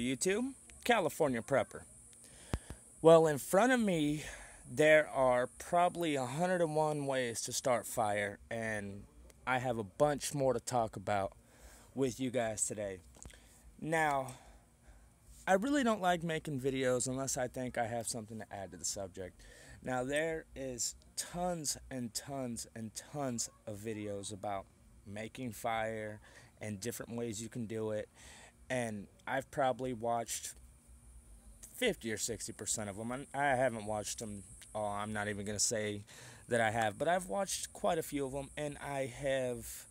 YouTube, California Prepper. Well, in front of me, there are probably 101 ways to start fire, and I have a bunch more to talk about with you guys today. Now, I really don't like making videos unless I think I have something to add to the subject. Now, there is tons and tons and tons of videos about making fire and different ways you can do it, and I've probably watched 50 or 60% of them. I haven't watched them all. I'm not even going to say that I have, but I've watched quite a few of them, and I have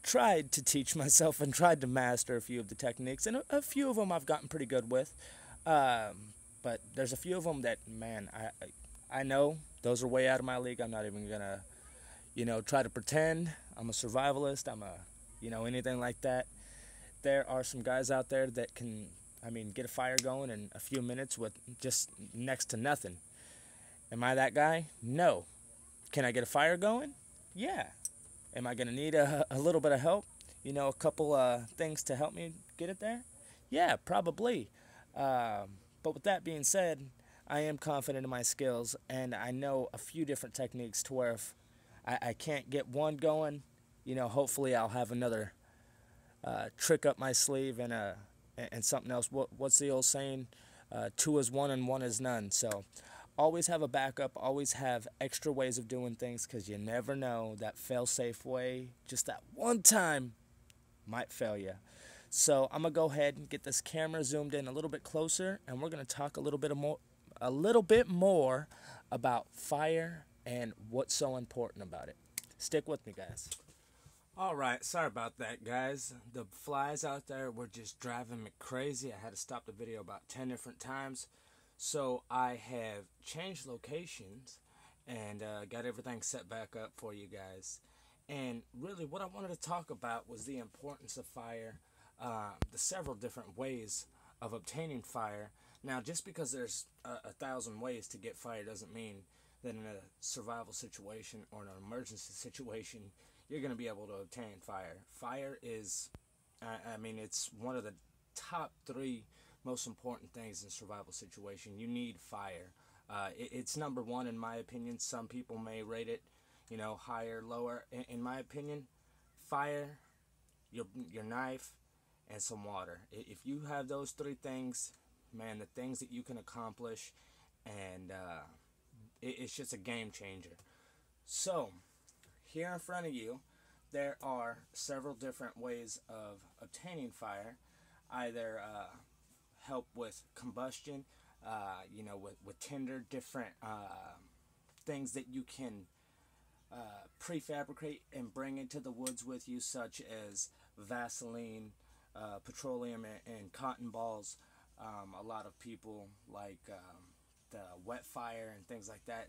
tried to teach myself and tried to master a few of the techniques, and a few of them I've gotten pretty good with. But there's a few of them that, man, I know those are way out of my league. I'm not even going to, try to pretend I'm a survivalist. I'm anything like that. There are some guys out there that can, get a fire going in a few minutes with just next to nothing. Am I that guy? No. Can I get a fire going? Yeah. Am I going to need a little bit of help? A couple things to help me get it there? Yeah, probably. But with that being said, I am confident in my skills, and I know a few different techniques to where if I can't get one going, hopefully I'll have another trick up my sleeve and something else. What's the old saying? Two is one and one is none. So always have a backup, always have extra ways of doing things, because you never know, that fail-safe way, just that one time, might fail you. So I'm going to go ahead and get this camera zoomed in a little bit closer, and we're going to talk a little bit more about fire and what's so important about it. Stick with me, guys. Alright, sorry about that, guys. The flies out there were just driving me crazy. I had to stop the video about 10 different times. So I have changed locations and got everything set back up for you guys. And really what I wanted to talk about was the importance of fire, the several different ways of obtaining fire. Now, just because there's 1,000 ways to get fire doesn't mean that in a survival situation or an emergency situation you're going to be able to obtain fire. Fire is, it's one of the top 3 most important things in a survival situation. You need fire. It's number 1 in my opinion. Some people may rate it, higher, lower. In my opinion, fire, your knife, and some water. If you have those 3 things, man, the things that you can accomplish, and it's just a game changer. So, here in front of you, there are several different ways of obtaining fire. Either help with combustion, with tinder, different things that you can prefabricate and bring into the woods with you, such as Vaseline, petroleum, and cotton balls. A lot of people like the wet fire and things like that.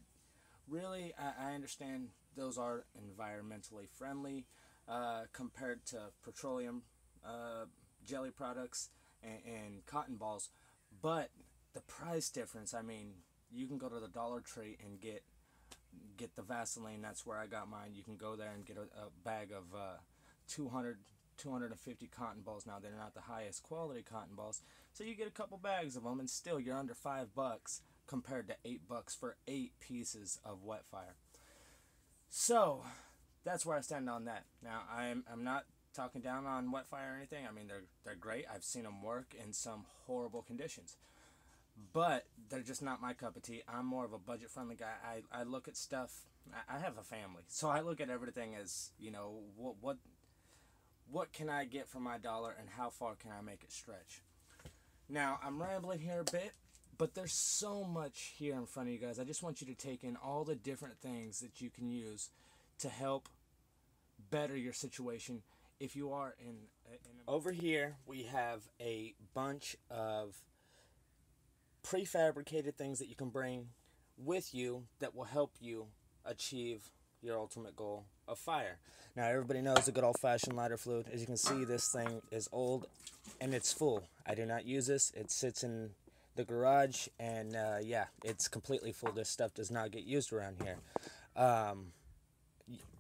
Really, I understand those are environmentally friendly compared to petroleum jelly products and cotton balls, but the price difference, you can go to the Dollar Tree and get the Vaseline. That's where I got mine. You can go there and get a bag of 250 cotton balls. Now, they're not the highest quality cotton balls, so you get a couple bags of them, and still you're under $5 compared to $8 for 8 pieces of wet fire. So that's where I stand on that. Now, I'm not talking down on wet fire or anything. They're great. I've seen them work in some horrible conditions, but they're just not my cup of tea. I'm more of a budget-friendly guy. I look at stuff. I have a family, so I look at everything as, what can I get for my dollar, and how far can I make it stretch? Now, I'm rambling here a bit, but there's so much here in front of you guys. I just want you to take in all the different things that you can use to help better your situation if you are in Over here, we have a bunch of prefabricated things that you can bring with you that will help you achieve your ultimate goal of fire. Now, everybody knows the good old-fashioned lighter fluid. As you can see, this thing is old and it's full. I do not use this. It sits in the garage, and yeah, it's completely full. This stuff does not get used around here.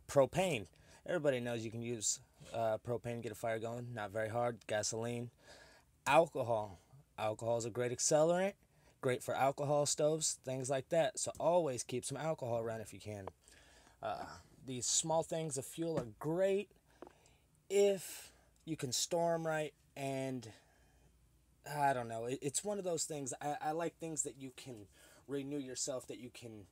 Propane. Everybody knows you can use propane to get a fire going. Not very hard. Gasoline. Alcohol. Alcohol is a great accelerant, great for alcohol stoves, things like that. So always keep some alcohol around if you can. These small things of fuel are great if you can store them right, and I don't know. It's one of those things. I like things that you can renew yourself, that you can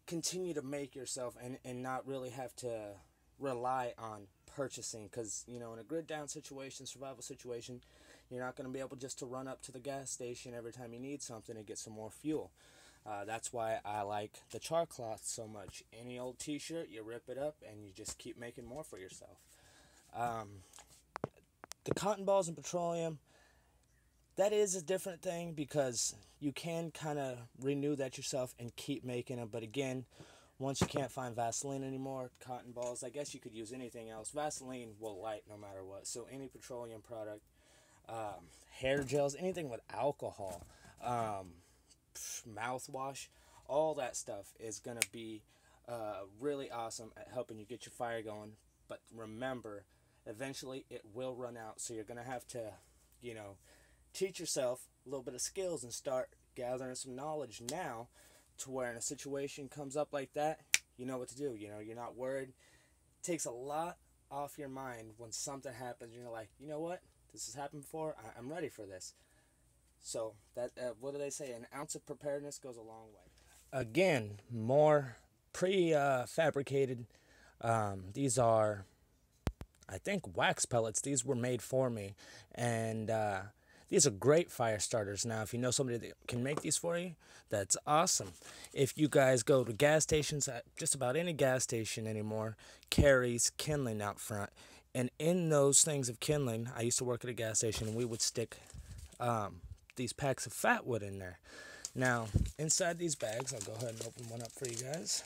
continue to make yourself, and not really have to rely on purchasing. Because, you know, in a grid down situation, survival situation, you're not going to be able just to run up to the gas station every time you need something and get some more fuel. That's why I like the char cloth so much. Any old t-shirt, you rip it up and you just keep making more for yourself. The cotton balls and petroleum, that is a different thing because you can kind of renew that yourself and keep making them. But again, once you can't find Vaseline anymore, cotton balls, I guess you could use anything else. Vaseline will light no matter what. So any petroleum product, hair gels, anything with alcohol, mouthwash, all that stuff is going to be really awesome at helping you get your fire going. But remember, eventually it will run out. So you're going to have to, you know, teach yourself a little bit of skills and start gathering some knowledge now, to where in a situation comes up like that, you know what to do. You know, you're not worried. It takes a lot off your mind when something happens. You're like, you know what? This has happened before. I'm ready for this. So that what do they say? An ounce of preparedness goes a long way. Again, more prefabricated. These are, I think, wax pellets. These were made for me, and these are great fire starters. Now, if you know somebody that can make these for you, that's awesome. If you guys go to gas stations, just about any gas station anymore carries kindling out front. And in those things of kindling, I used to work at a gas station, and we would stick these packs of fat wood in there. Now, inside these bags, I'll go ahead and open one up for you guys.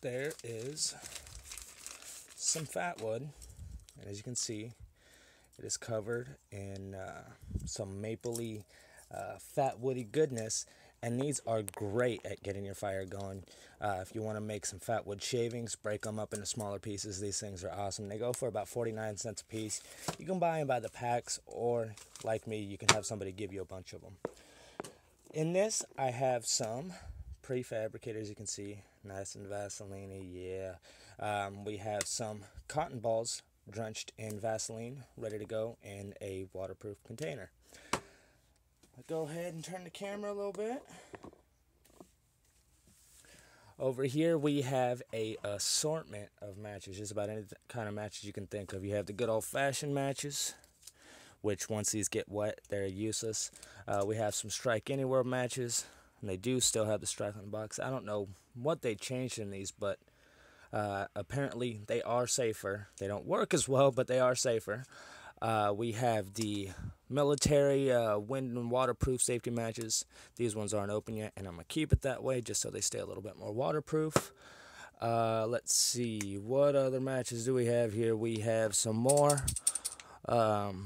There is some fat wood, and as you can see, it is covered in some mapley, fat woody goodness, and these are great at getting your fire going. If you want to make some fat wood shavings, break them up into smaller pieces. These things are awesome. They go for about 49 cents a piece. You can buy them by the packs, or like me, you can have somebody give you a bunch of them. In this, I have some prefabricated, as you can see, nice and Vaseline, yeah. We have some cotton balls drenched in Vaseline, ready to go in a waterproof container. I'll go ahead and turn the camera a little bit. Over here we have a assortment of matches, just about any kind of matches you can think of. You have the good old-fashioned matches, which once these get wet, they're useless. We have some Strike Anywhere matches, and they do still have the strike on the box. I don't know what they changed in these, but apparently they are safer. They don't work as well, but they are safer. We have the military wind and waterproof safety matches. These ones aren't open yet, and I'm going to keep it that way just so they stay a little bit more waterproof. Let's see, what other matches do we have here? We have some more matches.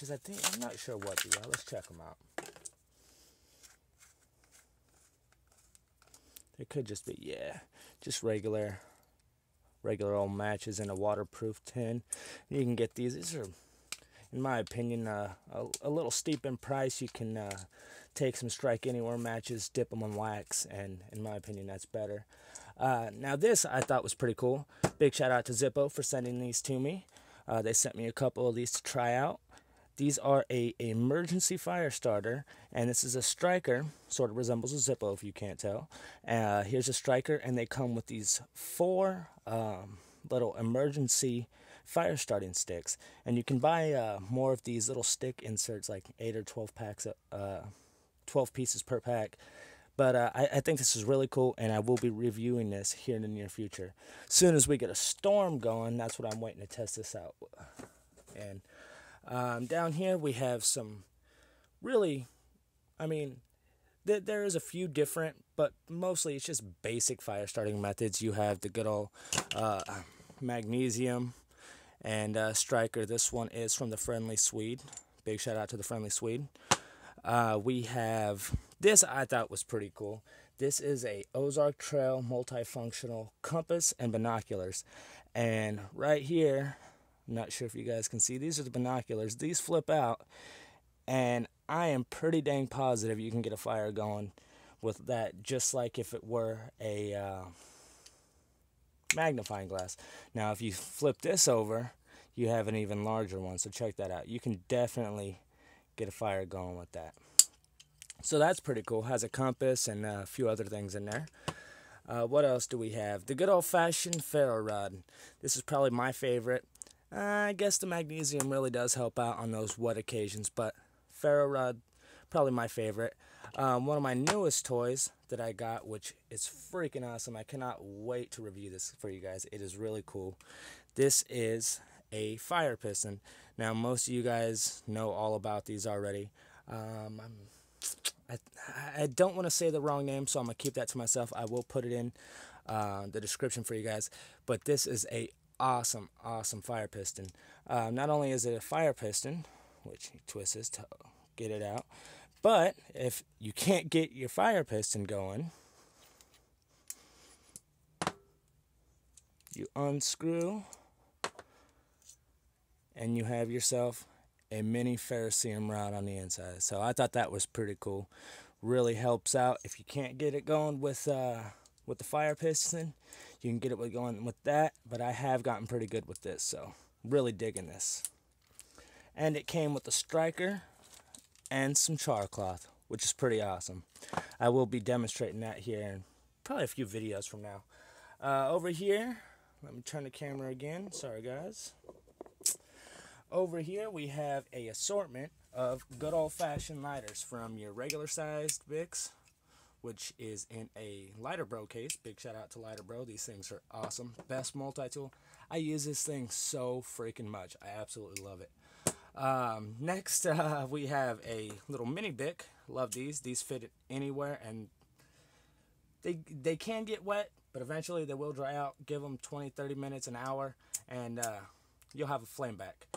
I'm not sure what these are. Let's check them out. It could just be, yeah, just regular old matches in a waterproof tin. You can get these. These are, in my opinion, a little steep in price. You can take some Strike Anywhere matches, dip them in wax, and in my opinion, that's better. Now this I thought was pretty cool. Big shout out to Zippo for sending these to me. They sent me a couple of these to try out. These are a emergency fire starter, and this is a striker. Sort of resembles a Zippo if you can't tell. Here's a striker, and they come with these 4 little emergency fire starting sticks. And you can buy more of these little stick inserts, like 8 or 12 packs, 12 pieces per pack. But I think this is really cool, and I will be reviewing this here in the near future. As soon as we get a storm going, that's what I'm waiting to test this out. And down here we have some really, I mean, there is a few different, but mostly it's just basic fire starting methods. You have the good old Magnesium and striker. This one is from the Friendly Swede. Big shout out to the Friendly Swede. We have this, I thought was pretty cool. This is a Ozark Trail multifunctional compass and binoculars. And right here, I'm not sure if you guys can see. These are the binoculars. These flip out, and I am pretty dang positive you can get a fire going with that, just like if it were a magnifying glass. Now, if you flip this over, you have an even larger one, so check that out. You can definitely get a fire going with that. So that's pretty cool. Has a compass and a few other things in there. What else do we have? The good old-fashioned ferro rod. This is probably my favorite. I guess the magnesium really does help out on those wet occasions, but ferro rod, probably my favorite. One of my newest toys that I got, which is freaking awesome. I cannot wait to review this for you guys. It is really cool. This is a fire piston. Now, most of you guys know all about these already. I don't want to say the wrong name, so I'm going to keep that to myself. I will put it in the description for you guys. But this is a awesome fire piston. Not only is it a fire piston, which you twist this to get it out, but if you can't get your fire piston going, you unscrew and you have yourself a mini ferrocerium rod on the inside. So I thought that was pretty cool. Really helps out if you can't get it going with the fire piston. You can get it going with that, but I have gotten pretty good with this, so really digging this. And it came with a striker and some char cloth, which is pretty awesome. I will be demonstrating that here in probably a few videos from now. Over here, let me turn the camera again. Sorry, guys. Over here, we have a assortment of good old-fashioned lighters, from your regular-sized Bics, which is in a Lighter Bro case. Big shout out to Lighter Bro. These things are awesome. Best multi-tool. I use this thing so freaking much. I absolutely love it. Next, we have a little mini Bic. Love these. These fit anywhere, and they can get wet, but eventually they will dry out. Give them 20-30 minutes, an hour, and you'll have a flame back.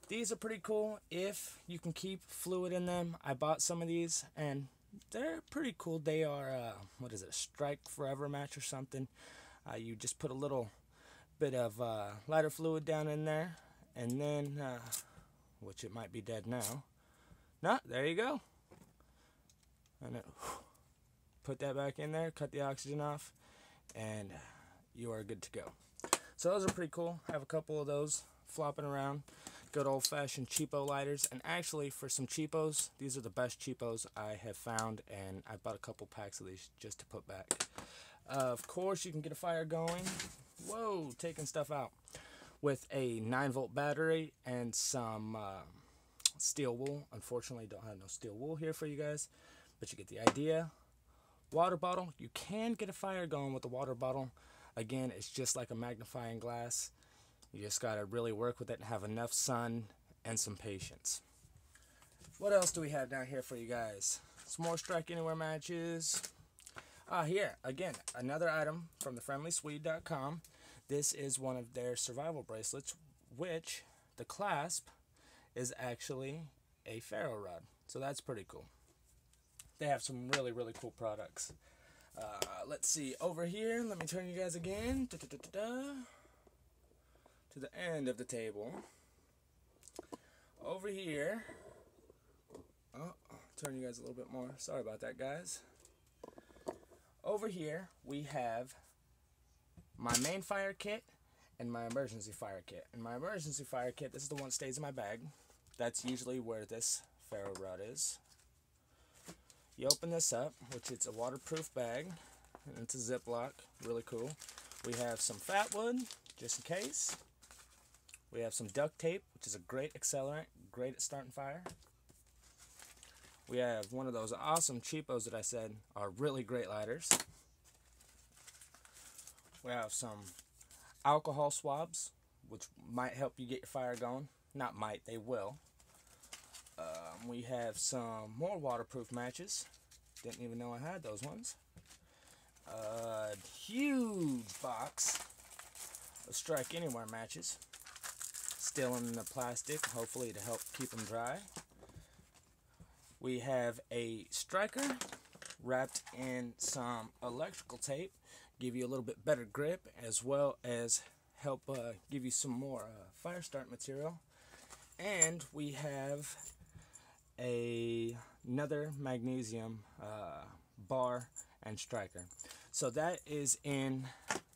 These are pretty cool if you can keep fluid in them. I bought some of these, and they're pretty cool. They are, what is it, a Strike Forever match or something. You just put a little bit of lighter fluid down in there, and then, which it might be dead now. No, there you go. And it, put that back in there, cut the oxygen off, and you are good to go. So those are pretty cool. I have a couple of those flopping around. Good old-fashioned cheapo lighters, and actually for some cheapos, these are the best cheapos I have found, and I bought a couple packs of these just to put back. Of course, you can get a fire going, whoa, taking stuff out, with a 9-volt battery and some steel wool. Unfortunately, don't have no steel wool here for you guys, but you get the idea. Water bottle, you can get a fire going with the water bottle. Again, it's just like a magnifying glass. You just got to really work with it and have enough sun and some patience. What else do we have down here for you guys? Some more Strike Anywhere matches. Here, again, another item from thefriendlyswede.com. This is one of their survival bracelets, which the clasp is actually a ferro rod. So that's pretty cool. They have some really cool products. Let's see, over here, let me turn you guys again. To the end of the table. Over here, turn you guys a little bit more. Sorry about that, guys. Over here, we have my main fire kit and my emergency fire kit. And my emergency fire kit, this is the one that stays in my bag. That's usually where this ferro rod is. You open this up, which it's a waterproof bag, and it's a Ziploc. Really cool. We have some fat wood, just in case. We have some duct tape, which is a great accelerant, great at starting fire. We have one of those awesome cheapos that I said are really great lighters. We have some alcohol swabs, which might help you get your fire going. Not might, they will. We have some more waterproof matches. Didn't even know I had those ones. A huge box of Strike Anywhere matches. Still in the plastic, hopefully to help keep them dry. We have a striker wrapped in some electrical tape, give you a little bit better grip, as well as help give you some more fire start material. And we have another magnesium bar and striker. So that is in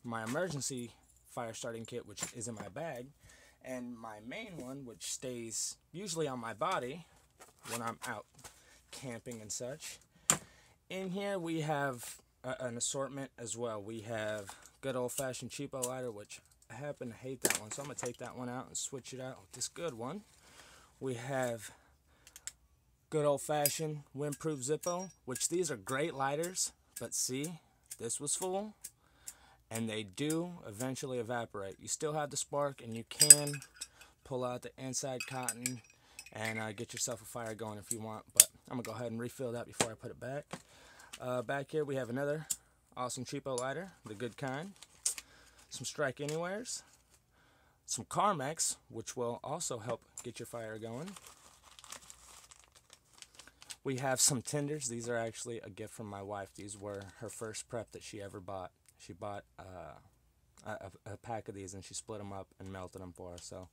my emergency fire starting kit, which is in my bag, and my main one, which stays usually on my body when I'm out camping and such. In here we have an assortment as well. We have good old-fashioned cheapo lighter, which I happen to hate that one, so I'm going to take that one out and switch it out with this good one. We have good old-fashioned windproof Zippo, which these are great lighters, but see, this was full, and they do eventually evaporate. You still have the spark, and you can pull out the inside cotton and get yourself a fire going if you want, but I'm going to go ahead and refill that before I put it back. Back here we have another awesome cheapo lighter, the good kind. Some Strike Anywheres. Some Carmex, which will also help get your fire going. We have some tinders. These are actually a gift from my wife. These were her first prep that she ever bought. She bought a pack of these and she split them up and melted them for us. So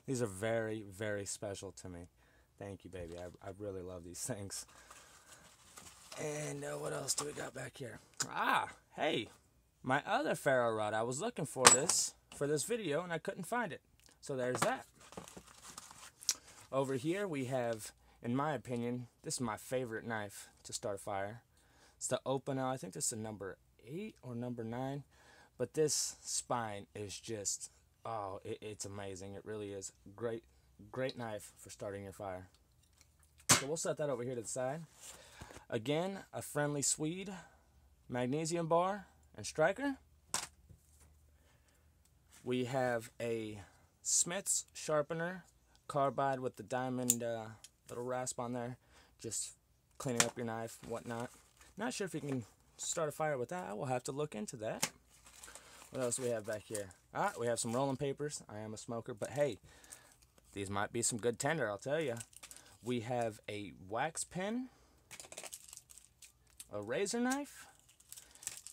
these are very, very special to me. Thank you, baby. I really love these things. And what else do we got back here? Ah, hey, my other ferro rod. I was looking for this video and I couldn't find it. So there's that. Over here we have, in my opinion, this is my favorite knife to start a fire. It's the Opal. I think this is a number 8 or number 9. But this spine is just, oh, it's amazing. It really is. Great knife for starting your fire. So we'll set that over here to the side. Again, a friendly Swede magnesium bar and striker. We have a Smith's sharpener, carbide with the diamond little rasp on there, just cleaning up your knife and whatnot. Not sure if you can start a fire with that. I will have to look into that. What else do we have back here? We have some rolling papers. I am a smoker, but hey, these might be some good tinder, I'll tell you. We have a wax pen, a razor knife,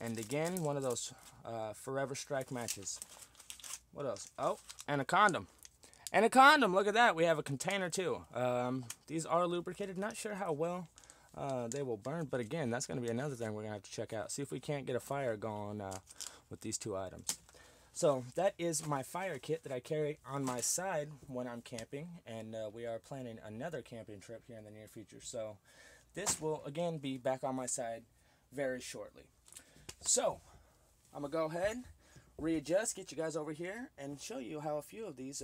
and again, one of those Forever Strike matches. What else? Oh, and a condom. And a condom, look at that. We have a container too. These are lubricated. Not sure how well they will burn, but again, that's going to be another thing we're going to have to check out. See if we can't get a fire going with these 2 items. So that is my fire kit that I carry on my side when I'm camping, and we are planning another camping trip here in the near future. So this will again be back on my side very shortly. So I'm going to go ahead, readjust, get you guys over here, and show you how a few of these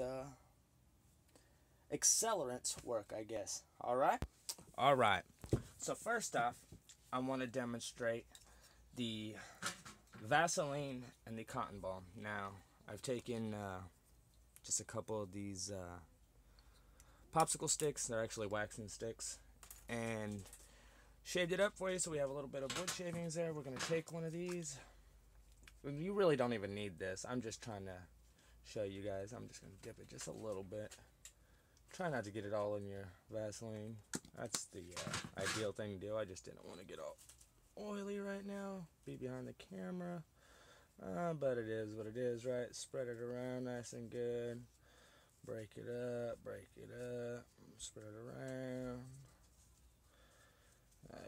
accelerants work, I guess. Alright? Alright. So first off, I want to demonstrate the Vaseline and the cotton ball. Now, I've taken just a couple of these popsicle sticks. They're actually waxing sticks. And shaved it up for you so we have a little bit of wood shavings there. We're going to take one of these. You really don't even need this. I'm just trying to show you guys. I'm just going to dip it just a little bit. Try not to get it all in your Vaseline. That's the ideal thing to do. I just didn't want to get all oily right now. Be behind the camera. But it is what it is, right? Spread it around nice and good. Break it up. Spread it around.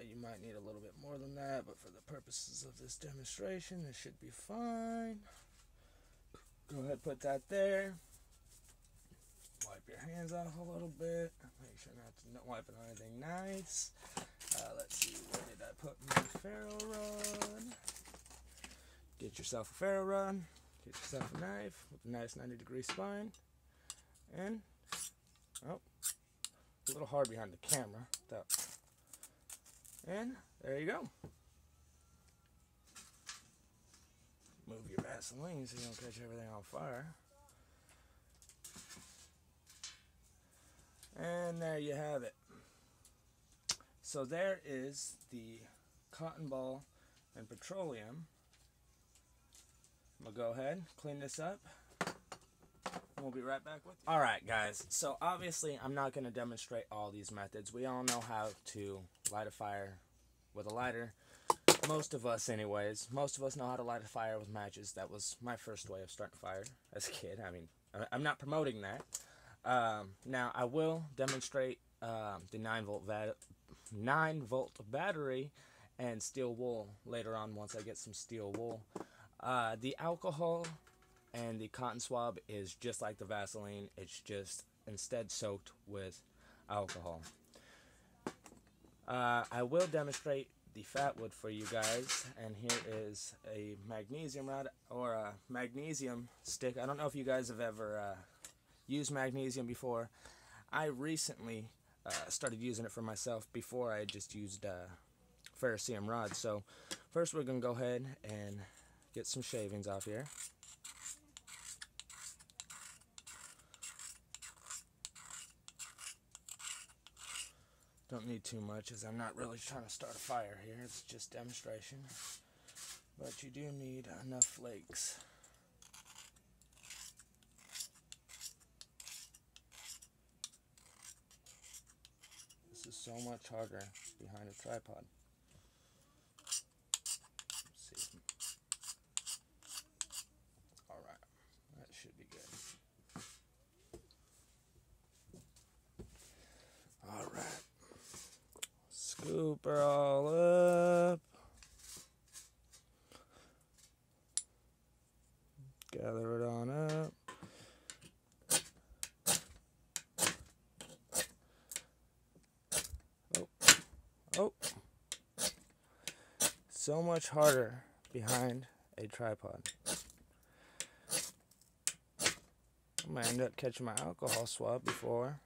You might need a little bit more than that, but for the purposes of this demonstration, it should be fine. Go ahead, put that there. Wipe your hands off a little bit. Make sure not to wipe it on anything nice. Let's see, where did I put my ferro rod? Get yourself a ferro rod. Get yourself a knife with a nice 90-degree spine. And, oh, a little hard behind the camera. And there you go. Move your Vaseline so you don't catch everything on fire. And there you have it. So there is the cotton ball and petroleum. I'm going to go ahead, clean this up. We'll be right back with you. Alright guys, so obviously I'm not going to demonstrate all these methods. We all know how to light a fire with a lighter, Most of us, anyways, most of us know how to light a fire with matches. That was my first way of starting a fire as a kid. I mean, I'm not promoting that. Now, I will demonstrate the 9-volt battery and steel wool later on once I get some steel wool. The alcohol and the cotton swab is just like the Vaseline. It's just instead soaked with alcohol. I will demonstrate the fat wood for you guys, and here is a magnesium rod or a magnesium stick. I don't know if you guys have ever used magnesium before. I recently started using it for myself. Before I had just used ferrocerium rods. So first we're going to go ahead and get some shavings off here. Don't need too much as I'm not really trying to start a fire here. It's just demonstration. But you do need enough flakes. This is so much harder behind a tripod. Let's see. Alright, that should be good. Alright. Scoop her all up. Gather it on up. Oh. So much harder behind a tripod. I'm going to end up catching my alcohol swab before.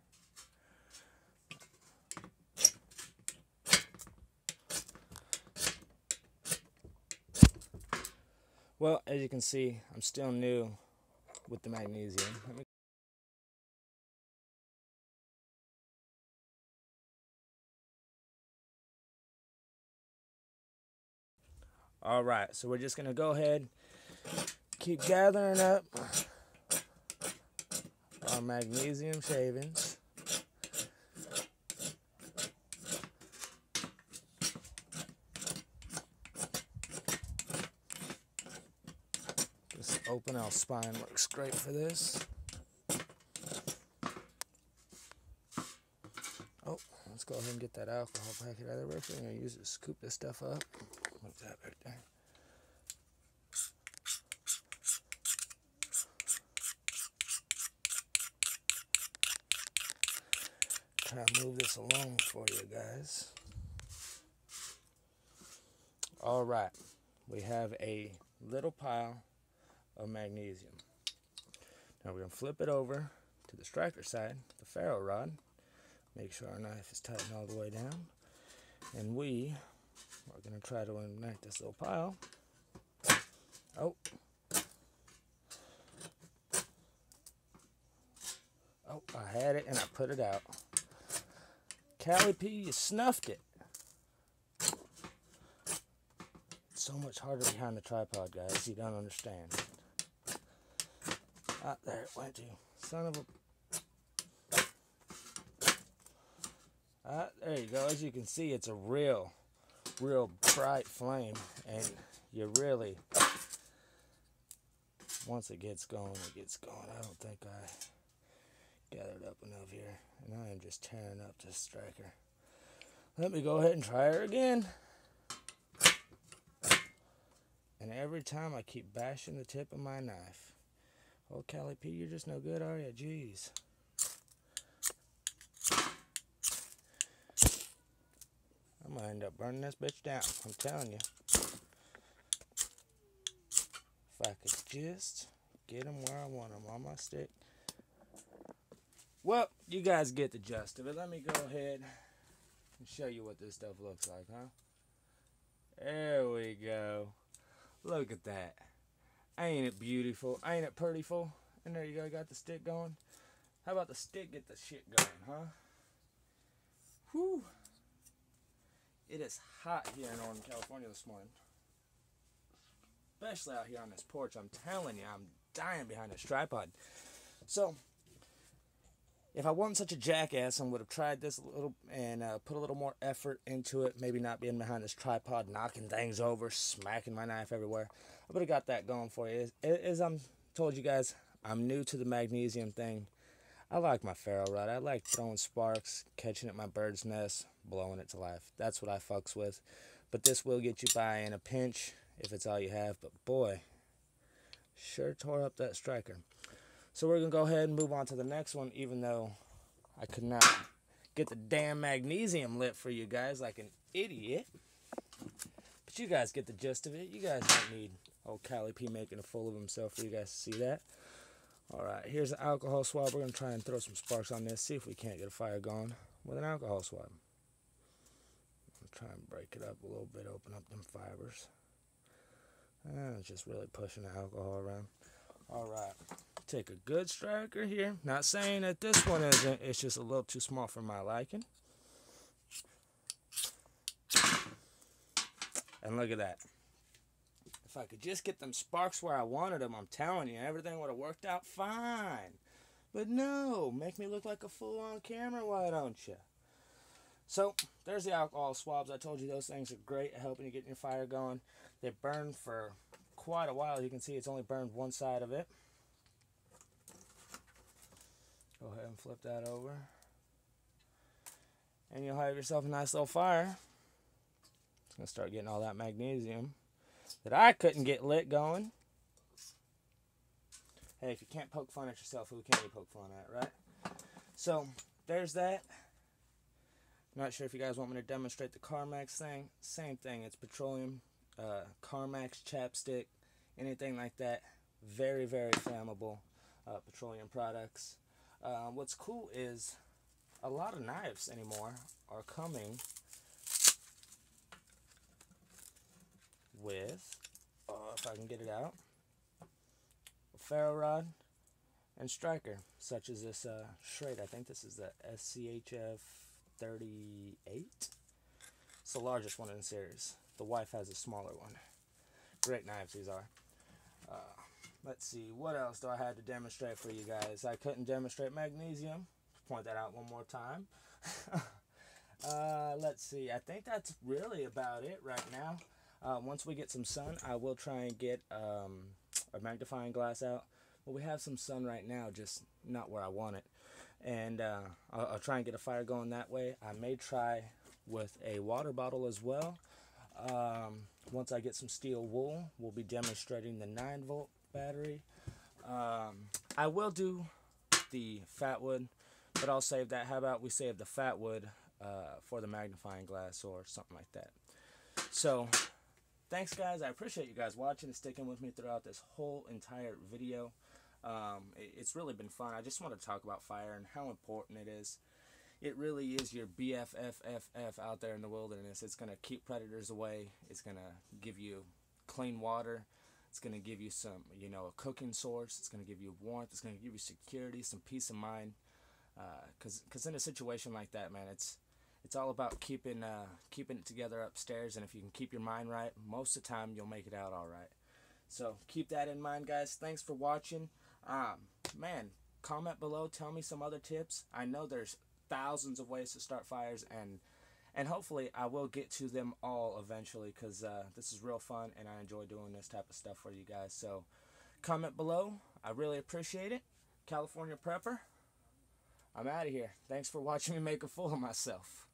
Well, as you can see, I'm still new with the magnesium. Alright, so we're just going to go ahead, keep gathering up our magnesium shavings. This open L spine works great for this. Oh, let's go ahead and get that alcohol packet out of there. We're going to use it to scoop this stuff up. Look at that right there. Try to move this along for you guys. Alright, we have a little pile of magnesium. Now we're going to flip it over to the striker side, the ferro rod. Make sure our knife is tightened all the way down. And we are going to try to ignite this little pile. Oh. Oh, I had it and I put it out. Callie P, you snuffed it. It's so much harder behind the tripod, guys. You don't understand. Ah, there it went to. Son of a... There you go. As you can see, it's a real bright flame, and you really, once it gets going, it gets going. I don't think I gathered up enough here, and I am just tearing up this striker. Let me go ahead and try her again. And every time I keep bashing the tip of my knife. Oh, Callie P, you're just no good, are you? Jeez. I'm going to end up burning this bitch down. I'm telling you. If I could just get them where I want them on my stick. Well, you guys get the gist of it. Let me go ahead and show you what this stuff looks like, huh? There we go. Look at that. Ain't it beautiful? Ain't it prettyful? And there you go. Got the stick going. How about the stick get the shit going, huh? Whew. It is hot here in Northern California this morning. Especially out here on this porch. I'm telling you, I'm dying behind this tripod. So, if I wasn't such a jackass, I would have tried this a little and put a little more effort into it. Maybe not being behind this tripod, knocking things over, smacking my knife everywhere. I would have got that going for you. As I'm told you guys, I'm new to the magnesium thing. I like my ferro rod. I like throwing sparks, catching at my bird's nest, blowing it to life. That's what I fucks with. But this will get you by in a pinch if it's all you have. But boy, sure tore up that striker. So we're going to go ahead and move on to the next one, even though I could not get the damn magnesium lit for you guys like an idiot. But you guys get the gist of it. You guys don't need old Cali P making a fool of himself for you guys to see that. Alright, here's an alcohol swab. We're going to try and throw some sparks on this, see if we can't get a fire going with an alcohol swab. I'll try and break it up a little bit, open up them fibers. It's just really pushing the alcohol around. Alright, take a good striker here. Not saying that this one isn't, it's just a little too small for my liking. And look at that. If I could just get them sparks where I wanted them, I'm telling you, everything would have worked out fine. But no, make me look like a fool on camera, why don't you? So, there's the alcohol swabs. I told you those things are great at helping you get your fire going. They burn for quite a while. You can see it's only burned one side of it. Go ahead and flip that over. And you'll have yourself a nice little fire. It's going to start getting all that magnesium that I couldn't get lit going. Hey, if you can't poke fun at yourself, who can you poke fun at, right? So, there's that. Not sure if you guys want me to demonstrate the Carmex thing. Same thing. It's petroleum, Carmex chapstick, anything like that. Very, very flammable petroleum products. What's cool is a lot of knives anymore are coming with, if I can get it out, a ferro rod and striker, such as this Schrade. I think this is the SCHF 38. It's the largest one in the series. The wife has a smaller one. Great knives these are. Let's see, what else do I have to demonstrate for you guys? I couldn't demonstrate magnesium. Point that out one more time. Let's see, I think that's really about it right now. Once we get some sun, I will try and get a magnifying glass out. But we have some sun right now, just not where I want it. And I'll try and get a fire going that way. I may try with a water bottle as well. Once I get some steel wool, we'll be demonstrating the 9-volt battery. I will do the fat wood, but I'll save that. How about we save the fat wood for the magnifying glass or something like that. So, thanks guys. I appreciate you guys watching and sticking with me throughout this whole entire video. It's really been fun. I just want to talk about fire and how important it is. It really is your BFFFF out there in the wilderness. It's going to keep predators away. It's going to give you clean water. It's going to give you some, a cooking source. It's going to give you warmth. It's going to give you security, some peace of mind. Because in a situation like that, man, it's all about keeping it together upstairs. And if you can keep your mind right, most of the time you'll make it out all right. So keep that in mind, guys. Thanks for watching. Man, comment below. Tell me some other tips. I know there's thousands of ways to start fires, and hopefully I will get to them all eventually, because this is real fun and I enjoy doing this type of stuff for you guys. So comment below. I really appreciate it. California Prepper, I'm out of here. Thanks for watching me make a fool of myself.